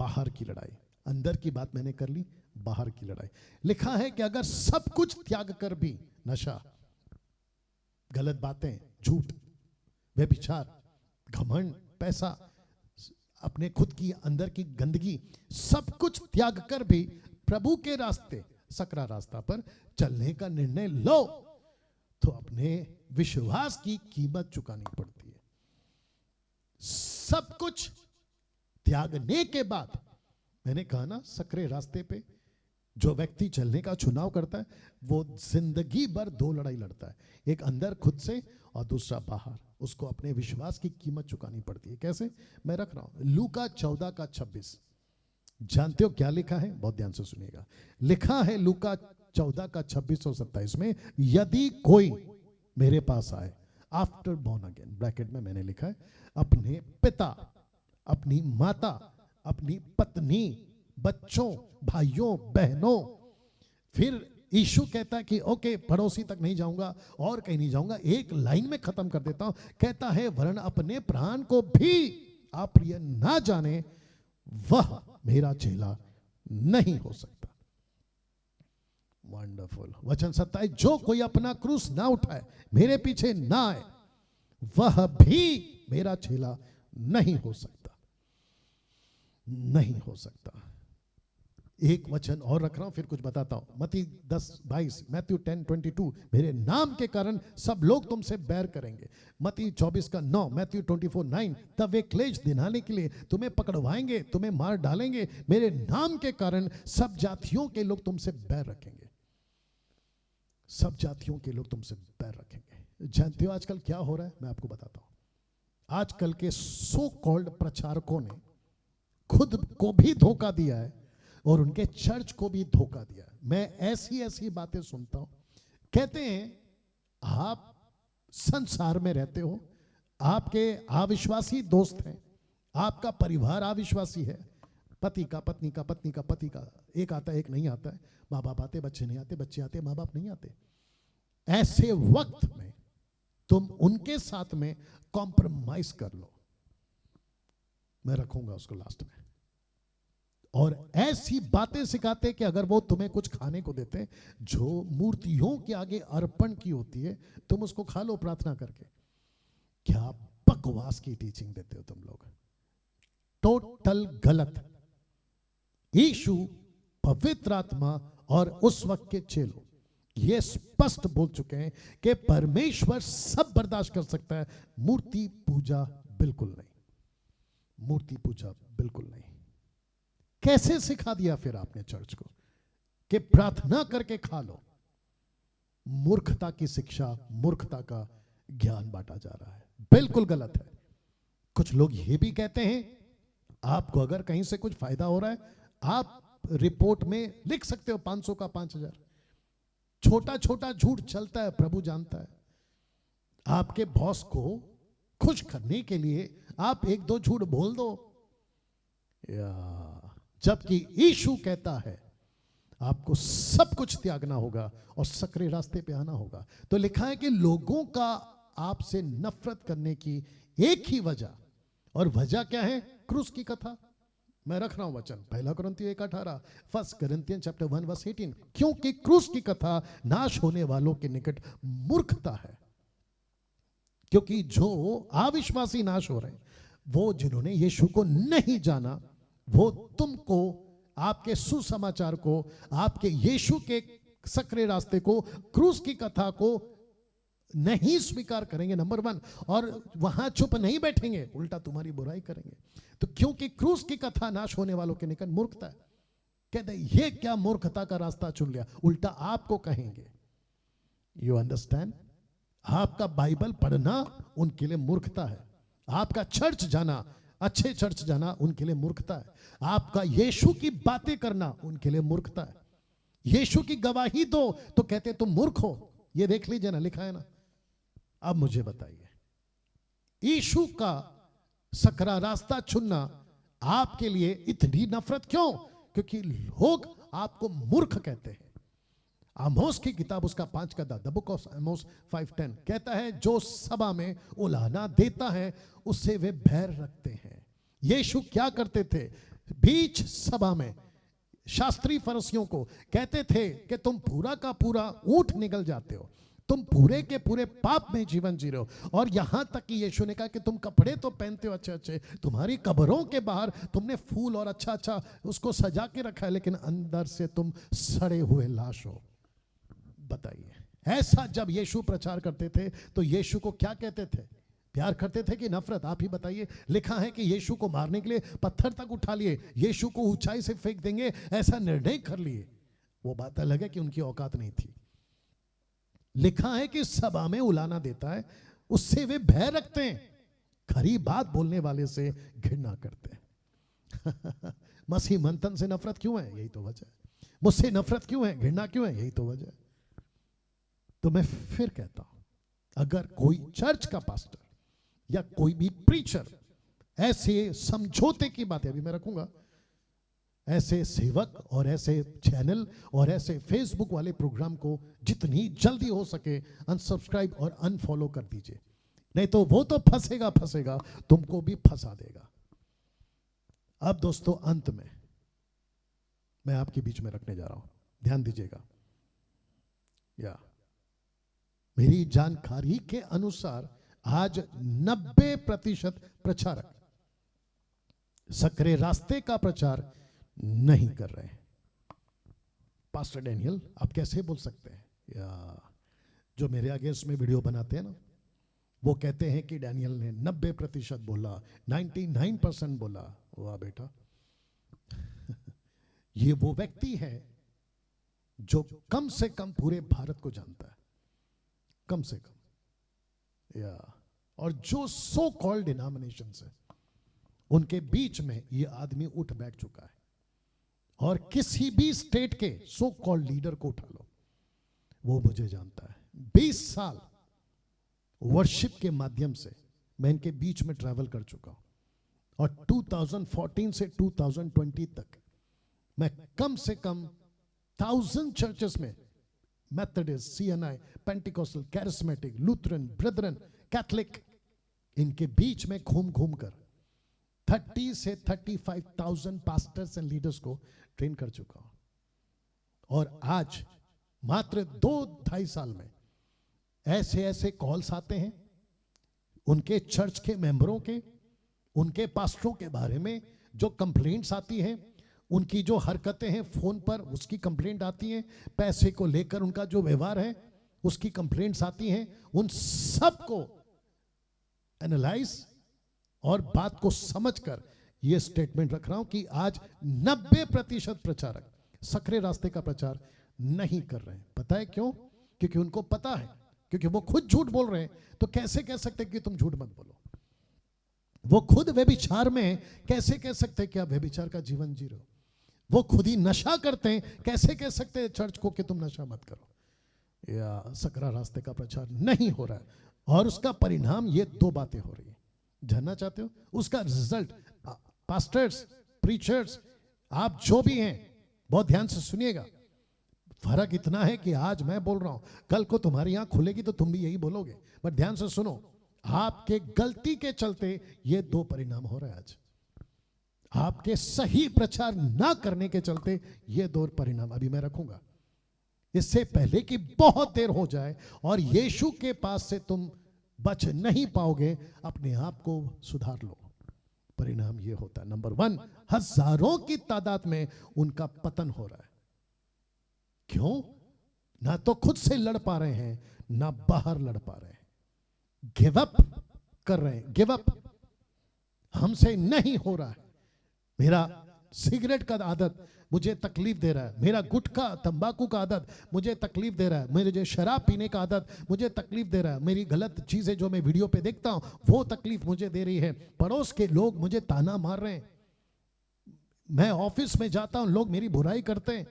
बाहर की लड़ाई। अंदर की बात मैंने कर ली, बाहर की लड़ाई। लिखा है कि अगर सब कुछ त्याग कर भी, नशा, गलत बातें, झूठ, व्यभिचार, घमंड, पैसा, अपने खुद की अंदर की गंदगी, सब कुछ त्याग कर भी प्रभु के रास्ते, सकरा रास्ता पर चलने का निर्णय लो, तो अपने विश्वास की कीमत चुकानी पड़ती है। सब कुछ त्यागने के बाद, मैंने कहा ना, सकरे रास्ते पे जो व्यक्ति चलने का चुनाव करता है वो जिंदगी भर दो लड़ाई लड़ता है, एक अंदर खुद से और दूसरा बाहर। उसको अपने विश्वास की कीमत चुकानी पड़ती है। कैसे? मैं रख रहा हूं लूका 14:26। जानते हो क्या लिखा है? बहुत ध्यान से सुनिएगा। लिखा है लूका 14:26 और 27 में, यदि कोई मेरे पास आए, आफ्टर बॉर्न अगेन, ब्रैकेट में मैंने लिखा है, अपने पिता, अपनी माता, अपनी पत्नी, बच्चों, भाइयों, बहनों, फिर यीशु कहता है कि ओके, पड़ोसी तक नहीं जाऊंगा और कहीं नहीं जाऊंगा, एक लाइन में खत्म कर देता हूं, कहता है वरन अपने प्राण को भी आप प्रिय ना जाने, वह मेरा चेला नहीं हो सकता। वंडरफुल। वचन 27, जो कोई अपना क्रूस ना उठाए, मेरे पीछे ना आए, वह भी मेरा चेला नहीं हो सकता। नहीं हो सकता। एक वचन और रख रहा हूं, फिर कुछ बताता हूं। मत्ती 10:22, मैथ्यू 10:22, मेरे नाम के कारण सब लोग तुमसे बैर करेंगे। मत्ती 24:9, मैथ्यू 24:9, तब वे क्लेश दिलाने के लिए तुम्हें पकड़वाएंगे, तुम्हें मार डालेंगे, मेरे नाम के कारण सब जातियों के लोग तुमसे बैर रखेंगे। सब जातियों के लोग तुमसे बैर रखेंगे। जानते हो आजकल क्या हो रहा है? मैं आपको बताता हूं। आजकल के सो कॉल्ड प्रचारकों ने खुद को भी धोखा दिया है और उनके चर्च को भी धोखा दिया है। मैं ऐसी ऐसी बातें सुनता हूं। कहते हैं आप संसार में रहते हो, आपके अविश्वासी दोस्त हैं, आपका परिवार अविश्वासी है, पति का, पत्नी का, पत्नी का, पति का, एक आता है एक नहीं आता है, माँ बाप आते बच्चे नहीं आते, बच्चे आते माँ बाप नहीं आते। ऐसे वक्त में तुम उनके साथ में कॉम्प्रोमाइज कर लो। मैं रखूंगा उसको लास्ट में। और ऐसी बातें सिखाते कि अगर वो तुम्हें कुछ खाने को देते जो मूर्तियों के आगे अर्पण की होती है, तुम उसको खा लो प्रार्थना करके। क्या बकवास की टीचिंग देते हो तुम लोग, टोटल गलत। यीशु, पवित्र आत्मा और उस वक्त के चेलों ये स्पष्ट बोल चुके हैं कि परमेश्वर सब बर्दाश्त कर सकता है, मूर्ति पूजा बिल्कुल नहीं। मूर्ति पूजा बिल्कुल नहीं। कैसे सिखा दिया फिर आपने चर्च को कि प्रार्थना करके खा लो? मूर्खता की शिक्षा, मूर्खता का ज्ञान बांटा जा रहा है, बिल्कुल गलत है। कुछ लोग ये भी कहते हैं आपको अगर कहीं से कुछ फायदा हो रहा है, आप रिपोर्ट में लिख सकते हो 500 का 5000। छोटा छोटा झूठ चलता है, प्रभु जानता है। आपके बॉस को खुश करने के लिए आप एक दो झूठ बोल दो, जबकि यीशु कहता है आपको सब कुछ त्यागना होगा और सकरे रास्ते पे आना होगा। तो लिखा है कि लोगों का आपसे नफरत करने की एक ही वजह, और वजह क्या है? क्रूस की कथा। मैं रख रहा हूं वचन, 1 कुरिन्थियों 1:18, 1 Corinthians chapter 1 verse 18, क्योंकि क्रूस की कथा नाश होने वालों के निकट मूर्खता है। क्योंकि जो अविश्वासी नाश हो रहे हैं, वो जिन्होंने यीशु को नहीं जाना, वो तुमको, आपके सुसमाचार को, आपके यीशु के सकरे रास्ते को, क्रूस की कथा को नहीं स्वीकार करेंगे, नंबर 1। और वहां चुप नहीं बैठेंगे, उल्टा तुम्हारी बुराई करेंगे। तो क्योंकि क्रूस की कथा नाश होने वालों के निकट मूर्खता है। कहते ये क्या मूर्खता का रास्ता चुन लिया, उल्टा आपको कहेंगे। You understand? आपका बाइबल पढ़ना उनके लिए मूर्खता है, आपका चर्च जाना, अच्छे चर्च जाना उनके लिए मूर्खता है, आपका यीशु की बातें करना उनके लिए मूर्खता है। यीशु की गवाही दो तो कहते तुम मूर्ख हो। ये देख लीजिए ना, लिखा है ना। अब मुझे बताइए, यीशु का सकरा रास्ता चुनना आपके लिए इतनी नफरत क्यों? क्योंकि लोग आपको मूर्ख कहते हैं। आमोस की किताब उसका 5 का द बुक ऑफ आमोस 5:10 कहता है, जो सभा में उलाहना देता है उससे वे बैर रखते हैं। यीशु क्या करते थे? बीच सभा में शास्त्री फरीसियों को कहते थे कि तुम पूरा का पूरा ऊंट निकल जाते हो, तुम पूरे के पूरे पाप में जीवन जी रहे हो। और यहां तक कि यीशु ने कहा कि तुम कपड़े तो पहनते हो अच्छे अच्छे, तुम्हारी कब्रों के बाहर तुमने फूल और अच्छा अच्छा उसको सजा के रखा है, लेकिन अंदर से तुम सड़े हुए लाश हो। बताइए, ऐसा जब यीशु प्रचार करते थे तो यीशु को क्या कहते थे? प्यार करते थे कि नफरत? आप ही बताइए। लिखा है कि यीशु को मारने के लिए पत्थर तक उठा लिए, यीशु को ऊंचाई से फेंक देंगे, ऐसा निर्णय कर लिए। वो बात अलग है कि उनकी औकात नहीं थी। लिखा है कि सभा में उलाना देता है, उससे वे भय रखते हैं, खरी बात बोलने वाले से घृणा करते हैं। मसीह मंथन से नफरत क्यों है? यही तो वजह है। मुझसे नफरत क्यों है, घृणा क्यों है? यही तो वजह है। तो मैं फिर कहता हूं, अगर कोई चर्च का पास्टर या कोई भी प्रीचर ऐसे समझौते की बातें, अभी मैं रखूंगा, ऐसे सेवक और ऐसे चैनल और ऐसे फेसबुक वाले प्रोग्राम को जितनी जल्दी हो सके अनसब्सक्राइब और अनफॉलो कर दीजिए, नहीं तो वो तो फंसेगा, तुमको भी फंसा देगा। अब दोस्तों, अंत में मैं आपके बीच में रखने जा रहा हूं, ध्यान दीजिएगा। या मेरी जानकारी के अनुसार आज 90% प्रचारक सकरे रास्ते का प्रचार नहीं कर रहे हैं। पास्टर डैनियल, आप कैसे बोल सकते हैं? या जो मेरे आगे इसमें वीडियो बनाते हैं ना, वो कहते हैं कि डैनियल ने 90% बोला, 99% बोला। वाह बेटा, ये वो व्यक्ति है जो कम से कम पूरे भारत को जानता है, कम से कम। या और जो सो कॉल्ड डिनोमिनेशंस है उनके बीच में ये आदमी उठ बैठ चुका है। और किसी भी स्टेट के सो कॉल्ड लीडर को उठा लो, वो मुझे जानता है। 20 साल वर्शिप के माध्यम से मैं इनके बीच में ट्रैवल कर चुका हूं, और 2014 से 2020 तक मैं कम से कम 1000 चर्चेस में, Methodist, CNI, Pentecostal, charismatic, Lutheran, Brethren, Catholic, इनके बीच में घूम घूम कर 30 से 35,000 पास्टर्स एंड लीडर्स को ट्रेन कर चुका हूं। और आज मात्र 2-2.5 साल में ऐसे ऐसे कॉल्स आते हैं उनके चर्च के मेंबरों के, उनके पास्टरों के बारे में, जो कंप्लेंट्स आती हैं, उनकी जो हरकतें हैं फोन पर उसकी कंप्लेंट आती है, पैसे को लेकर उनका जो व्यवहार है उसकी कंप्लेंट्स आती हैं। उन सब को एनालाइज और बात को समझकर यह स्टेटमेंट रख रहा हूं कि आज 90% प्रचारक सकरे रास्ते का प्रचार नहीं कर रहे हैं। पता है क्यों? क्योंकि उनको पता है, क्योंकि वो खुद झूठ बोल रहे हैं। तो कैसे कह सकते कि तुम झूठ मत बोलो? वो खुद व्यभिचार में, कैसे कह सकते कि आप व्यभिचार का जीवन जी रहे हो? वो खुद ही नशा करते हैं, कैसे कह सकते हैं चर्च को कि तुम नशा मत करो? या सकरा रास्ते का प्रचार नहीं हो रहा है, और उसका परिणाम ये 2 बातें हो रही है। जानना चाहते हो उसका रिजल्ट? पास्टर्स, प्रीचर्स, आप जो भी हैं, बहुत ध्यान से सुनिएगा। फर्क इतना है कि आज मैं बोल रहा हूं, कल को तुम्हारी आंख खुलेगी तो तुम भी यही बोलोगे। बट ध्यान से सुनो, आपके गलती के चलते ये 2 परिणाम हो रहे हैं आज। आपके सही प्रचार ना करने के चलते ये 2 परिणाम अभी मैं रखूंगा। इससे पहले कि बहुत देर हो जाए और यीशु के पास से तुम बच नहीं पाओगे, अपने आप को सुधार लो। परिणाम ये होता है, नंबर 1, हजारों की तादाद में उनका पतन हो रहा है। क्यों? ना तो खुद से लड़ पा रहे हैं, ना बाहर लड़ पा रहे हैं, गिव अप कर रहे हैं। गिव अप, हमसे नहीं हो रहा है। मेरा सिगरेट का आदत मुझे तकलीफ दे रहा है, मेरा गुटखा तंबाकू का आदत मुझे तकलीफ दे रहा है, मेरे जो शराब पीने का आदत मुझे तकलीफ दे रहा है, मेरी गलत चीजें जो मैं वीडियो पे देखता हूं वो तकलीफ मुझे दे रही है, पड़ोस के लोग मुझे ताना मार रहे हैं, मैं ऑफिस में जाता हूं लोग मेरी बुराई करते हैं,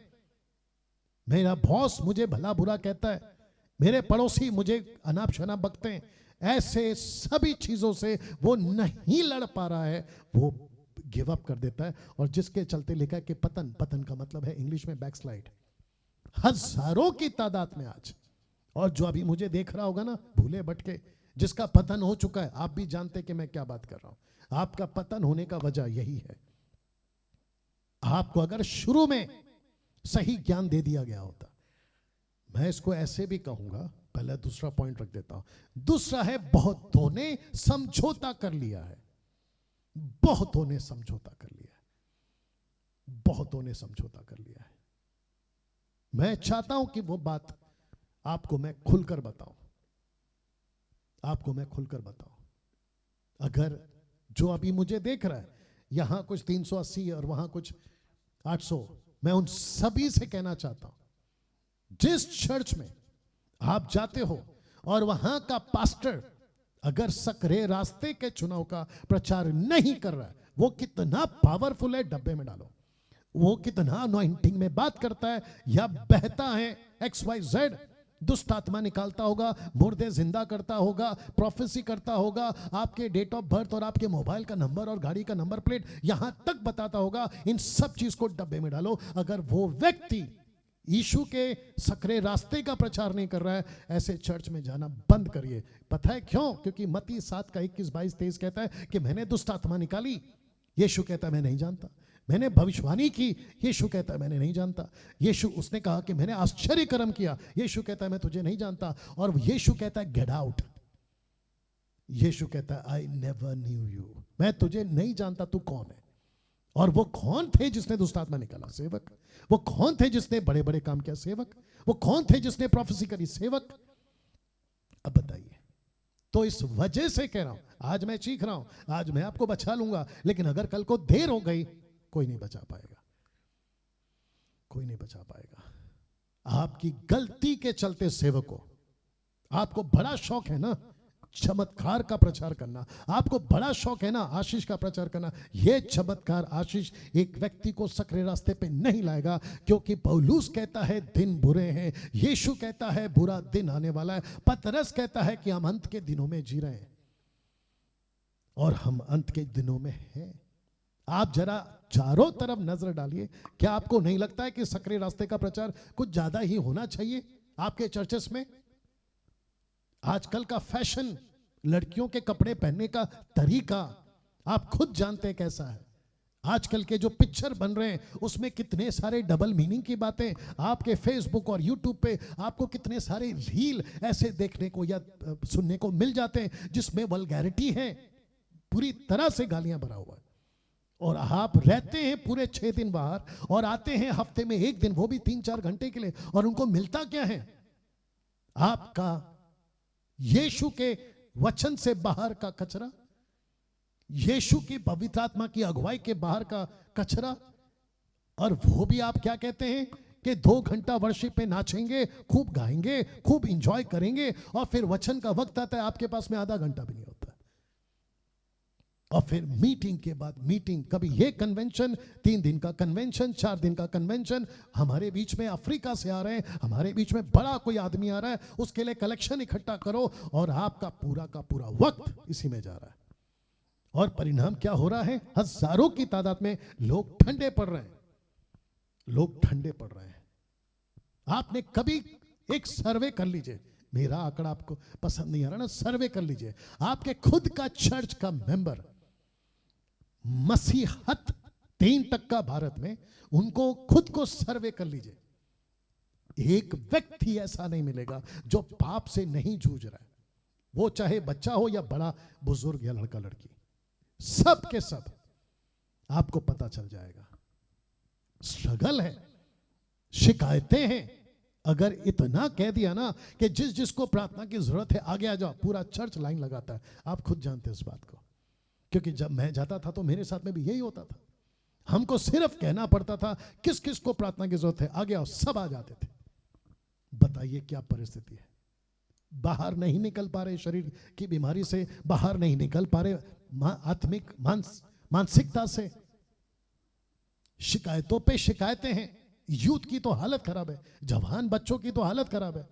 मेरा बॉस मुझे भला बुरा कहता है, मेरे पड़ोसी मुझे अनाप शनाप बकते हैं। ऐसे सभी चीजों से वो नहीं लड़ पा रहा है, वो गिव अप कर देता है। और जिसके चलते लिखा है कि पतन, पतन का मतलब है इंग्लिश में बैकस्लाइड, हजारों की तादाद में आज। और जो अभी मुझे देख रहा होगा ना भूले भटके, जिसका पतन हो चुका है, आप भी जानते कि मैं क्या बात कर रहा हूं। आपका पतन होने का वजह यही है, आपको अगर शुरू में सही ज्ञान दे दिया गया होता। मैं इसको ऐसे भी कहूंगा, पहले दूसरा पॉइंट रख देता हूं। दूसरा है, बहुतों ने समझौता कर लिया है। बहुतों ने समझौता कर लिया है। बहुतों ने समझौता कर लिया है। मैं चाहता हूं कि वो बात आपको मैं खुलकर बताऊं, आपको मैं खुलकर बताऊं। अगर जो अभी मुझे देख रहा है, यहां कुछ 380 और वहां कुछ 800, मैं उन सभी से कहना चाहता हूं, जिस चर्च में आप जाते हो और वहां का पास्टर अगर सकरे रास्ते के चुनाव का प्रचार नहीं कर रहा है, वो कितना पावरफुल है डब्बे में डालो। वो कितना अनॉइंटिंग में बात करता है या बहता है, XYZ, दुष्ट आत्मा निकालता होगा, मुर्दे जिंदा करता होगा, प्रोफेसी करता होगा, आपके डेट ऑफ बर्थ और आपके मोबाइल का नंबर और गाड़ी का नंबर प्लेट यहां तक बताता होगा। इन सब चीज को डब्बे में डालो। अगर वो व्यक्ति यीशु के सकरे रास्ते का प्रचार नहीं कर रहा है, ऐसे चर्च में जाना बंद करिए। पता है क्यों? क्योंकि मत्ती 7 का 21, 22, 23 कहता है कि मैंने दुष्ट आत्मा निकाली, यीशु कहता है मैं नहीं जानता। मैंने भविष्यवाणी की, यीशु कहता है मैंने नहीं जानता। यीशु उसने कहा कि मैंने आश्चर्य कर्म किया, यीशु कहता है मैं तुझे नहीं जानता। और यीशु कहता है गेट आउट। यीशु कहता है आई नेवर न्यू यू, मैं तुझे नहीं जानता, तू कौन है। और वो कौन थे जिसने दुष्ट आत्मा निकाला? सेवक। वो कौन थे जिसने बड़े बड़े काम किया? सेवक। वो कौन थे जिसने प्रोफेसी करी? सेवक। अब बताइए। तो इस वजह से कह रहा हूं, आज मैं चीख रहा हूं, आज मैं आपको बचा लूंगा, लेकिन अगर कल को देर हो गई, कोई नहीं बचा पाएगा, कोई नहीं बचा पाएगा। आपकी गलती के चलते सेवकों, आपको बड़ा शौक है ना चमत्कार का प्रचार करना, आपको बड़ा शौक है ना आशीष का प्रचार करना। यह चमत्कार आशीष एक व्यक्ति को सकरे रास्ते पे नहीं लाएगा, क्योंकि पौलुस कहता है दिन बुरे हैं, यीशु कहता है बुरा दिन आने वाला है, पतरस कहता है कि हम अंत के दिनों में जी रहे हैं, और हम अंत के दिनों में हैं। आप जरा चारों तरफ नजर डालिए। क्या आपको नहीं लगता है कि सकरे रास्ते का प्रचार कुछ ज्यादा ही होना चाहिए आपके चर्चेस में? आजकल का फैशन, लड़कियों के कपड़े पहनने का तरीका आप खुद जानते हैं कैसा है। आजकल के जो पिक्चर बन रहे हैं उसमें कितने सारे डबल मीनिंग की बातें, आपके फेसबुक और यूट्यूब पे आपको कितने सारे रील ऐसे देखने को या सुनने को मिल जाते हैं जिसमें वल्गैरिटी है, पूरी तरह से गालियां भरा हुआ है। और आप रहते हैं पूरे 6 दिन बाहर और आते हैं हफ्ते में 1 दिन, वो भी 3-4 घंटे के लिए, और उनको मिलता क्या है? आपका यीशु के वचन से बाहर का कचरा, यीशु की पवित्र आत्मा की अगुवाई के बाहर का कचरा। और वो भी आप क्या कहते हैं कि 2 घंटा वर्शिप पे नाचेंगे, खूब गाएंगे, खूब इंजॉय करेंगे, और फिर वचन का वक्त आता है आपके पास में आधा घंटा भी नहीं होता। और फिर मीटिंग के बाद मीटिंग, कभी ये कन्वेंशन, 3 दिन का कन्वेंशन, 4 दिन का कन्वेंशन, हमारे बीच में अफ्रीका से आ रहे हैं, हमारे बीच में बड़ा कोई आदमी आ रहा है, उसके लिए कलेक्शन इकट्ठा करो, और आपका पूरा का पूरा वक्त इसी में जा रहा है। और परिणाम क्या हो रहा है? हजारों की तादाद में लोग ठंडे पड़ रहे हैं, लोग ठंडे पड़ रहे हैं। आपने कभी एक सर्वे कर लीजिए, मेरा आंकड़ा आपको पसंद नहीं आ रहा ना, सर्वे कर लीजिए, आपके खुद का चर्च का मेंबर मसीहत 3% भारत में, उनको खुद को सर्वे कर लीजिए। एक व्यक्ति ऐसा नहीं मिलेगा जो पाप से नहीं जूझ रहा है, वो चाहे बच्चा हो या बड़ा बुजुर्ग या लड़का लड़की, सब के सब आपको पता चल जाएगा। स्ट्रगल है, शिकायतें हैं। अगर इतना कह दिया ना कि जिस जिसको प्रार्थना की जरूरत है आगे आ जाओ, पूरा चर्च लाइन लगाता है। आप खुद जानते हैं इस बात को, क्योंकि जब मैं जाता था तो मेरे साथ में भी यही होता था। हमको सिर्फ कहना पड़ता था किस किस को प्रार्थना की जरूरत है, आगे आओ, सब आ जाते थे। बताइए क्या परिस्थिति है। बाहर नहीं निकल पा रहे, शरीर की बीमारी से बाहर नहीं निकल पा रहे, आत्मिक मानसिकता से शिकायतों पे शिकायतें हैं। यूथ की तो हालत खराब है, जवान बच्चों की तो हालत खराब है,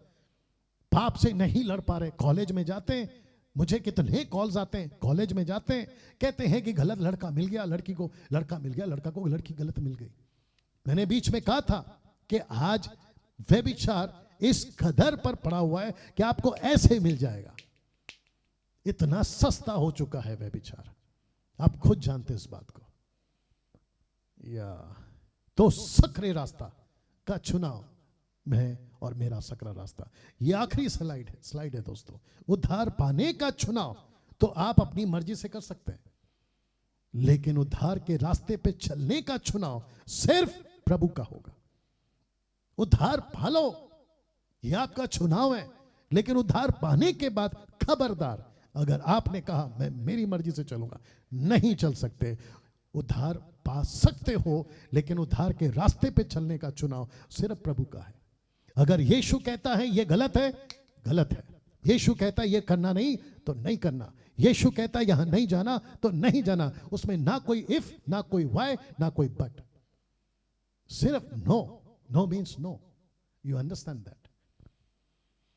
पाप से नहीं लड़ पा रहे। कॉलेज में जाते हैं, मुझे कितने कॉल्स आते हैं, कॉलेज में जाते हैं, कहते हैं कि गलत लड़का मिल गया, लड़की को लड़का मिल गया, लड़का को लड़की गलत मिल गई। मैंने बीच में कहा था कि आज व्यभिचार इस कदर पर पड़ा हुआ है कि आपको ऐसे मिल जाएगा, इतना सस्ता हो चुका है व्यभिचार। आप खुद जानते हैं इस बात को। या तो सकरे रास्ता का चुनाव, मैं और मेरा सकरा रास्ता। ये आखिरी स्लाइड है दोस्तों। उद्धार पाने का चुनाव तो आप अपनी मर्जी से कर सकते हैं, लेकिन उद्धार के रास्ते पे चलने का चुनाव सिर्फ प्रभु का होगा। उद्धार पालो, ये आपका चुनाव है, लेकिन उद्धार पाने के बाद खबरदार, अगर आपने कहा मैं मेरी मर्जी से चलूंगा, नहीं चल सकते। उद्धार पा सकते हो, लेकिन उद्धार के रास्ते पे चलने का चुनाव सिर्फ प्रभु का है। अगर यीशु कहता है ये गलत है, गलत है। यीशु कहता है ये करना नहीं, तो नहीं करना। यीशु कहता है यहां नहीं जाना, तो नहीं जाना। उसमें ना कोई इफ, ना कोई वाई, ना कोई बट, सिर्फ no. No means no. You understand that?